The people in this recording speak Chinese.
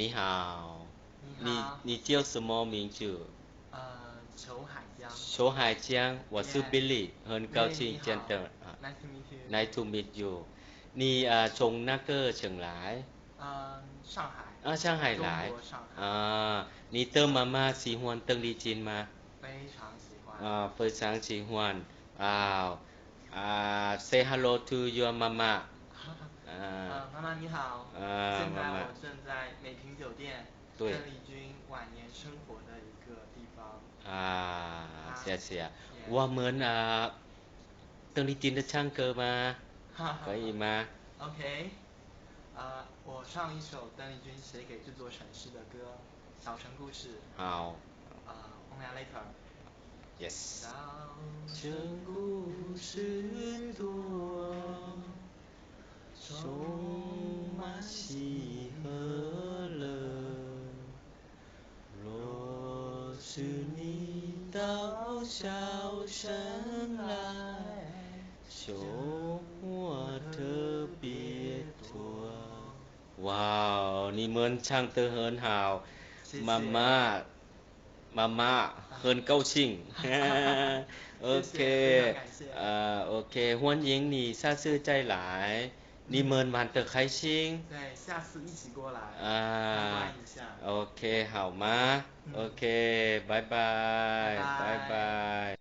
你好，你你好，你叫什么名字？裘海江裘海江，我是 ，Yes，Billy，很高 Billy 兴你好见到啊，Nice to meet you。，Nice to meet you。你从那个省来？上海，上海来。中国上海，你的妈妈喜欢邓丽君吗？非常喜欢。非常喜欢。啊say hello to your mama。妈妈你好，现在妈妈，我正在美平酒店，邓对。丽君晚年生活的一个地方。她谢谢。我，Yes，们邓丽君的唱歌吗？哈哈哈可以吗？，OK，我唱一首邓丽君写给这座城市的歌，《小城故事》。好On that later。小，Yes。城故事多，充满喜和乐。若是你到小城来，绣花特别多。哇，你们唱得很好，谢妈谢。妈，妈妈很高兴。谢谢，非常 OK，感谢。OK，欢迎你下次再来，你嗯，们玩得开心。对，下次一起过来参观啊一下。，OK，好吗嗯，？OK，拜拜拜，拜拜。拜。